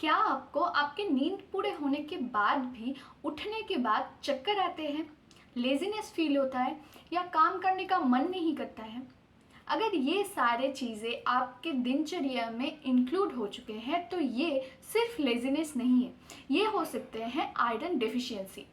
क्या आपको आपकी नींद पूरे होने के बाद भी उठने के बाद चक्कर आते हैं, लेज़ीनेस फील होता है या काम करने का मन नहीं करता है? अगर ये सारे चीज़ें आपके दिनचर्या में इंक्लूड हो चुके हैं तो ये सिर्फ लेज़ीनेस नहीं है, ये हो सकते हैं आयरन डेफिशिएंसी,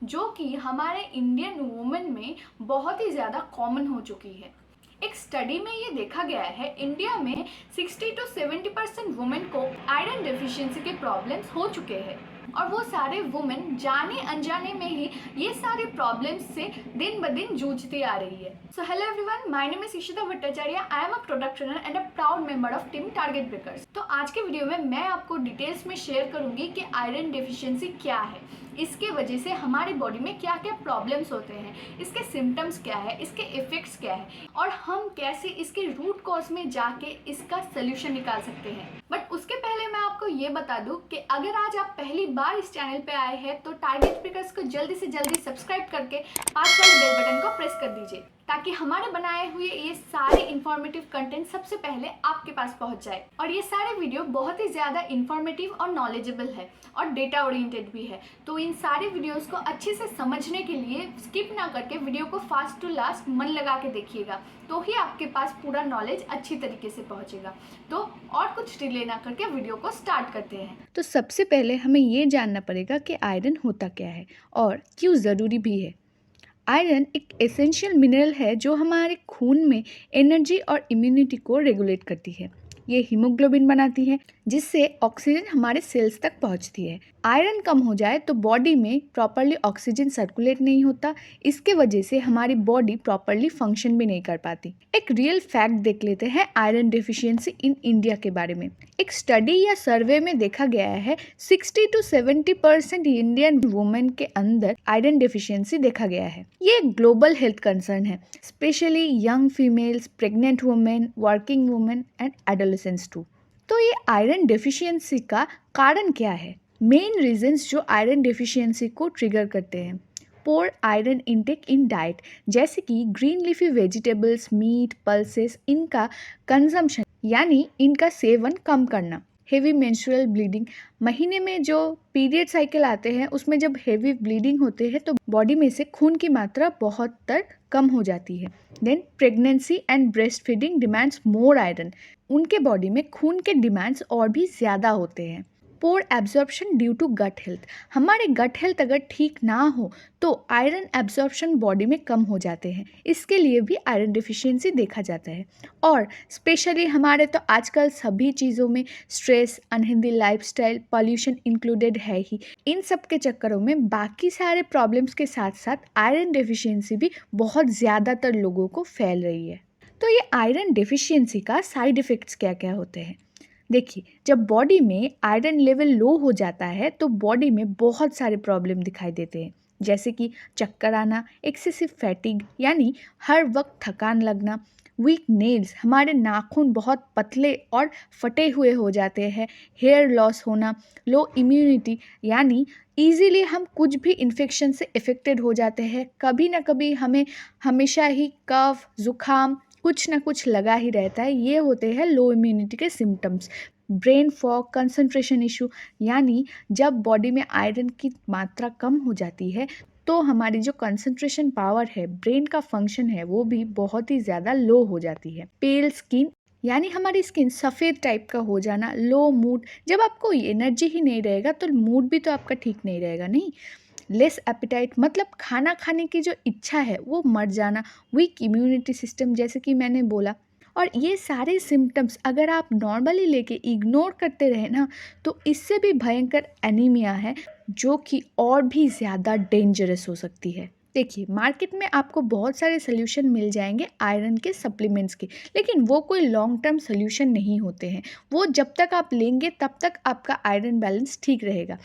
जो कि हमारे इंडियन वुमेन में बहुत ही ज़्यादा कॉमन हो चुकी है। एक स्टडी में ये देखा गया है, इंडिया में 60 to 70% वुमेन को आयरन डेफिशिएंसी के प्रॉब्लम्स हो चुके हैं और वो सारे वुमेन जाने अनजाने में ही ये सारे प्रॉब्लम्स से दिन ब दिन जूझती आ रही है। So hello everyone, my name is Ishita Bhattacharya. I am a product trainer and a proud member of team target breakers. तो आज के वीडियो में मैं आपको डिटेल्स में शेयर करूंगी कि आयरन डेफिशिएंसी क्या है, इसके वजह से हमारी बॉडी में क्या क्या प्रॉब्लम्स होते हैं, इसके सिम्टम्स क्या है, इसके इफेक्ट्स क्या है और हम कैसे इसके रूट कॉज में जाके इसका सोल्यूशन निकाल सकते हैं। बट उसके पहले मैं आपको ये बता दूं कि अगर आज आप पहली बार इस चैनल पे आए हैं तो टारगेट ब्रेकर्स को जल्दी से जल्दी सब्सक्राइब करके पास वाले बेल बटन को प्रेस कर दीजिए ताकि हमारे बनाए हुए ये सारे इंफॉर्मेटिव कंटेंट सबसे पहले आपके पास पहुंच जाए। और ये सारे वीडियो बहुत ही ज़्यादा इंफॉर्मेटिव और नॉलेजेबल है और डेटा ओरिएंटेड भी है, तो इन सारे वीडियोस को अच्छे से समझने के लिए स्किप ना करके वीडियो को फास्ट टू लास्ट मन लगा के देखिएगा, तो ही आपके पास पूरा नॉलेज अच्छी तरीके से पहुंचेगा। तो और कुछ डिले ना करके वीडियो को स्टार्ट करते हैं। तो सबसे पहले हमें ये जानना पड़ेगा कि आयरन होता क्या है और क्यों ज़रूरी भी है। आयरन एक एसेंशियल मिनरल है जो हमारे खून में एनर्जी और इम्यूनिटी को रेगुलेट करती है। ये हीमोग्लोबिन बनाती है जिससे ऑक्सीजन हमारे सेल्स तक पहुंचती है। आयरन कम हो जाए तो बॉडी में प्रॉपरली ऑक्सीजन सर्कुलेट नहीं होता, इसके वजह से हमारी बॉडी प्रॉपरली फंक्शन भी नहीं कर पाती। एक रियल फैक्ट देख लेते हैं आयरन डेफिशिएंसी इन इंडिया के बारे में। एक स्टडी या सर्वे में देखा गया है 60 to 70% इंडियन वुमेन के अंदर आयरन डेफिशिएंसी देखा गया है। ये एक ग्लोबल हेल्थ कंसर्न है, specially young females, pregnant women, working women and adolescents too. तो ये आयरन डेफिशिएंसी का कारण क्या है? मेन रीजंस जो आयरन डेफिशिएंसी को ट्रिगर करते हैं: poor iron intake in diet, जैसे कि green leafy vegetables, meat, pulses, इनका कंजम्पशन यानी इनका सेवन कम करना। हेवी मेंस्ट्रुअल ब्लीडिंग, महीने में जो पीरियड साइकिल आते हैं उसमें जब हेवी ब्लीडिंग होते हैं तो बॉडी में से खून की मात्रा बहुत कम हो जाती है। Then pregnancy and breast feeding demands more iron, उनके बॉडी में खून के डिमांड्स और भी ज़्यादा होते हैं। Poor absorption due to gut health, हमारे गट हेल्थ अगर ठीक ना हो तो आयरन एब्जॉर्प्शन बॉडी में कम हो जाते हैं, इसके लिए भी आयरन डिफिशियंसी देखा जाता है। और स्पेशली हमारे तो आजकल सभी चीज़ों में stress, unhealthy lifestyle, pollution included है ही। इन सब के चक्करों में बाकी सारे प्रॉब्लम्स के साथ साथ आयरन डेफिशिएंसी भी बहुत ज़्यादातर लोगों को फैल रही है। तो ये आयरन डेफिशिएंसी का साइड इफ़ेक्ट्स क्या क्या होते हैं? देखिए, जब बॉडी में आयरन लेवल लो हो जाता है तो बॉडी में बहुत सारे प्रॉब्लम दिखाई देते हैं, जैसे कि चक्कर आना, एक्सेसिव फैटिग यानी हर वक्त थकान लगना, वीक नेल्स, हमारे नाखून बहुत पतले और फटे हुए हो जाते हैं, हेयर लॉस होना, लो इम्यूनिटी यानी इजीली हम कुछ भी इन्फेक्शन से इफ़ेक्टेड हो जाते हैं, कभी ना कभी हमें हमेशा ही कफ, जुकाम कुछ ना कुछ लगा ही रहता है। ये होते हैं लो इम्यूनिटी के symptoms. Brain fog, concentration issue यानी जब बॉडी में आयरन की मात्रा कम हो जाती है तो हमारी जो कंसंट्रेशन पावर है, ब्रेन का फंक्शन है, वो भी बहुत ही ज़्यादा लो हो जाती है। पेल स्किन यानी हमारी स्किन सफ़ेद टाइप का हो जाना। लो मूड, जब आपको एनर्जी ही नहीं रहेगा तो मूड भी तो आपका ठीक नहीं रहेगा, नहीं। लेस एपिटाइट मतलब खाना खाने की जो इच्छा है वो मर जाना। वीक इम्यूनिटी सिस्टम, जैसे कि मैंने बोला। और ये सारे सिम्टम्स अगर आप नॉर्मली लेके इग्नोर करते रहे ना तो इससे भी भयंकर एनीमिया है जो कि और भी ज़्यादा डेंजरस हो सकती है। देखिए, मार्केट में आपको बहुत सारे सोल्यूशन मिल जाएंगे आयरन के सप्लीमेंट्स के, लेकिन वो कोई लॉन्ग टर्म सोल्यूशन नहीं होते हैं। वो जब तक आप लेंगे तब तक आपका आयरन बैलेंस ठीक रहेगा।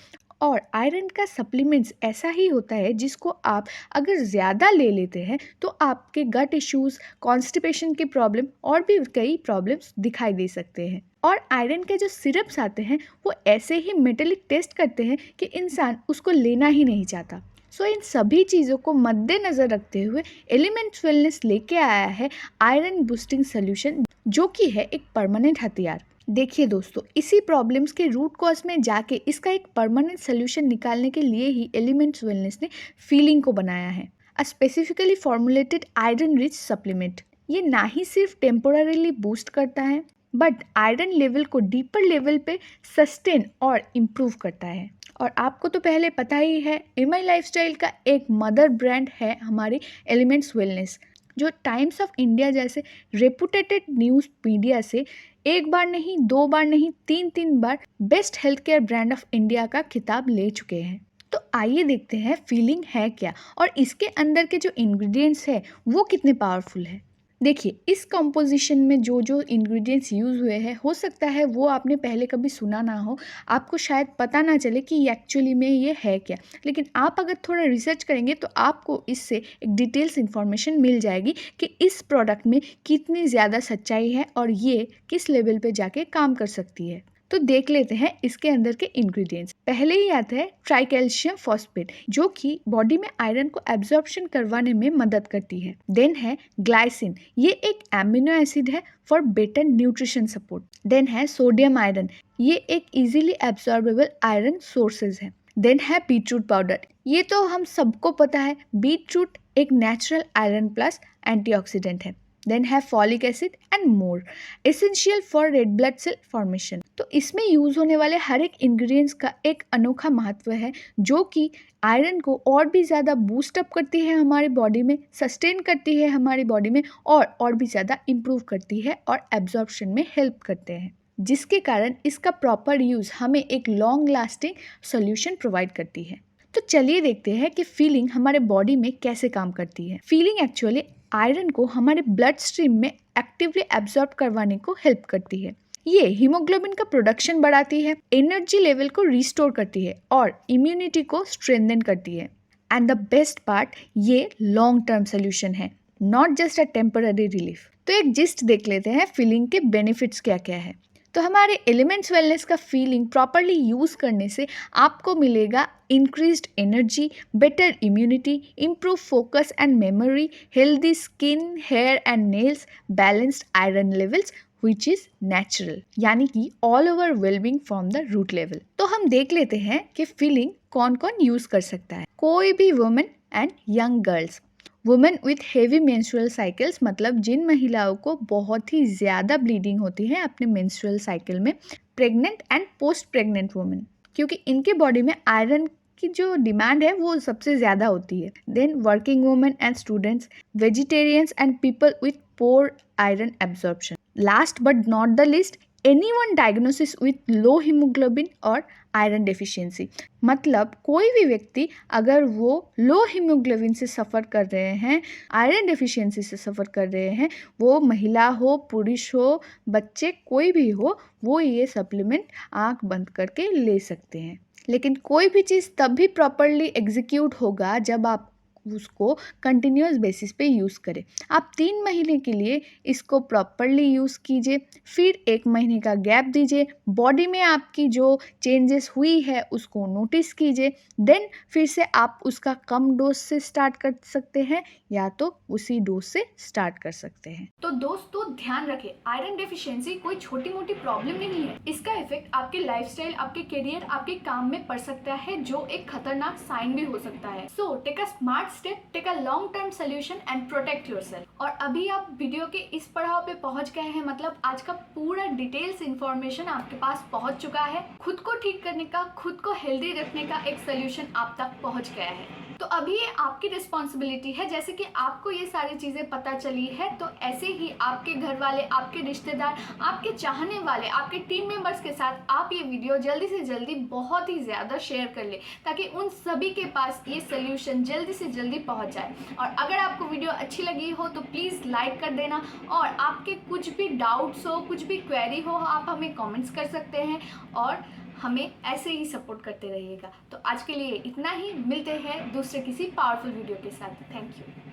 और आयरन का सप्लीमेंट्स ऐसा ही होता है जिसको आप अगर ज़्यादा ले लेते हैं तो आपके गट इश्यूज़, कॉन्स्टिपेशन की प्रॉब्लम और भी कई प्रॉब्लम्स दिखाई दे सकते हैं। और आयरन के जो सिरप्स आते हैं वो ऐसे ही मेटेलिक टेस्ट करते हैं कि इंसान उसको लेना ही नहीं चाहता। सो इन सभी चीज़ों को मद्देनज़र रखते हुए एलिमेंट्स वेलनेस लेके आया है आयरन बूस्टिंग सोल्यूशन, जो कि है एक परमानेंट हथियार। देखिए दोस्तों, इसी प्रॉब्लम्स के रूट कॉज में जाके इसका एक परमानेंट सोल्यूशन निकालने के लिए ही एलिमेंट्स वेलनेस ने फीलिंग को बनाया है। A specifically formulated iron rich supplement. ये ना ही सिर्फ टेम्पोररीली बूस्ट करता है बट आयरन लेवल को डीपर लेवल पे सस्टेन और इम्प्रूव करता है। और आपको तो पहले पता ही है, एमआई लाइफस्टाइल का एक मदर ब्रांड है हमारी एलिमेंट्स वेलनेस, जो टाइम्स ऑफ इंडिया जैसे रेपुटेटेड न्यूज़ मीडिया से एक बार नहीं, दो बार नहीं, तीन बार best health care brand of India का खिताब ले चुके हैं। तो आइए देखते हैं फीलिंग है क्या और इसके अंदर के जो इंग्रेडिएंट्स है वो कितने पावरफुल है। देखिए, इस कॉम्पोजिशन में जो जो इंग्रेडिएंट्स यूज़ हुए हैं, हो सकता है वो आपने पहले कभी सुना ना हो, आपको शायद पता ना चले कि एक्चुअली में ये है क्या। लेकिन आप अगर थोड़ा रिसर्च करेंगे तो आपको इससे एक डिटेल्स इन्फॉर्मेशन मिल जाएगी कि इस प्रोडक्ट में कितनी ज़्यादा सच्चाई है और ये किस लेवल पे जाके काम कर सकती है। तो देख लेते हैं इसके अंदर के इंग्रेडिएंट्स। पहले ही आता है ट्राइकैल्शियम फॉस्फेट, जो कि बॉडी में आयरन को एब्जॉर्प्शन करवाने में मदद करती है। देन है ग्लाइसिन, ये एक एमिनो एसिड है for better nutrition support. Then है सोडियम आयरन, ये एक इजीली एब्जॉर्बेबल आयरन सोर्सेज है। देन है बीटरूट पाउडर, ये तो हम सबको पता है, बीटरूट एक नेचुरल आयरन प्लस एंटीऑक्सीडेंट है। देन है folic acid and more, essential for red blood cell formation. तो इसमें यूज होने वाले हर एक इंग्रेडिएंट्स का एक अनोखा महत्व है, जो कि आयरन को और भी ज़्यादा बूस्ट अप करती है हमारी बॉडी में, सस्टेन करती है हमारी बॉडी में और भी ज़्यादा इम्प्रूव करती है और एब्जॉर्प्शन में हेल्प करते हैं, जिसके कारण इसका प्रॉपर यूज़ हमें एक लॉन्ग लास्टिंग सॉल्यूशन प्रोवाइड करती है। तो चलिए देखते हैं कि फीलिंग हमारे बॉडी में कैसे काम करती है। फीलिंग एक्चुअली आयरन को हमारे ब्लड स्ट्रीम में एक्टिवली एब्जॉर्ब करवाने को हेल्प करती है। ये हीमोग्लोबिन का प्रोडक्शन बढ़ाती है, एनर्जी लेवल को रिस्टोर करती है और इम्यूनिटी को स्ट्रेंथन करती है। एंड द बेस्ट पार्ट, ये लॉन्ग टर्म सोल्यूशन है, not just a temporary relief. तो एक जिस्ट देख लेते हैं फीलिंग के बेनिफिट्स क्या क्या है। तो हमारे एलिमेंट्स वेलनेस का फीलिंग प्रॉपरली यूज़ करने से आपको मिलेगा increased energy, better immunity, improve focus and memory, healthy skin, hair and nails, balanced iron levels which is natural, यानी कि all over wellbeing from the root level. तो हम देख लेते हैं कि फीलिंग कौन कौन यूज़ कर सकता है। कोई भी women and young girls, women with heavy menstrual cycles, मतलब जिन महिलाओं को बहुत ही ज़्यादा ब्लीडिंग होती है अपने मेंस्ट्रुअल साइकिल में, pregnant and post pregnant women, क्योंकि इनके बॉडी में आयरन की जो डिमांड है वो सबसे ज़्यादा होती है। Then working women and students, vegetarians and people with poor iron absorption. Last but not the least, anyone diagnosis with low haemoglobin और आयरन डेफिशिएंसी, मतलब कोई भी व्यक्ति अगर वो लो हीमोग्लोबिन से सफ़र कर रहे हैं, आयरन डेफिशिएंसी से सफ़र कर रहे हैं, वो महिला हो, पुरुष हो, बच्चे, कोई भी हो, वो ये सप्लीमेंट आंख बंद करके ले सकते हैं। लेकिन कोई भी चीज़ तब भी प्रॉपरली एग्जीक्यूट होगा जब आप उसको कंटिन्यूस बेसिस पे यूज़ करें। आप 3 महीने के लिए इसको प्रॉपरली यूज़ कीजिए, फिर 1 महीने का गैप दीजिए, बॉडी में आपकी जो चेंजेस हुई है उसको नोटिस कीजिए, देन फिर से आप उसका कम डोज से स्टार्ट कर सकते हैं या तो उसी डोज से स्टार्ट कर सकते हैं। तो दोस्तों ध्यान रखें, आयरन डेफिशिएंसी कोई छोटी मोटी प्रॉब्लम नहीं है। इसका इफेक्ट आपके लाइफस्टाइल, आपके करियर, आपके काम में पड़ सकता है, जो एक खतरनाक साइन भी हो सकता है। So take a smart step, take a long term solution and protect yourself. और अभी आप वीडियो के इस पड़ाव पे पहुंच गए हैं, मतलब आज का पूरा डिटेल्स इंफॉर्मेशन आपके पास पहुंच चुका है। खुद को ठीक करने का, खुद को हेल्दी रखने का एक सोल्यूशन आप तक पहुंच गया है। तो अभी ये आपकी रिस्पॉन्सिबिलिटी है, जैसे कि आपको ये सारी चीज़ें पता चली है, तो ऐसे ही आपके घर वाले, आपके रिश्तेदार, आपके चाहने वाले, आपके टीम मेंबर्स के साथ आप ये वीडियो जल्दी से जल्दी, बहुत ही ज़्यादा शेयर कर ले, ताकि उन सभी के पास ये सोल्यूशन जल्दी से जल्दी पहुंच जाए। और अगर आपको वीडियो अच्छी लगी हो तो प्लीज़ लाइक कर देना, और आपके कुछ भी डाउट्स हो, कुछ भी क्वेरी हो, आप हमें कमेंट्स कर सकते हैं और हमें ऐसे ही सपोर्ट करते रहिएगा। तो आज के लिए इतना ही, मिलते हैं दूसरे किसी पावरफुल वीडियो के साथ। Thank you.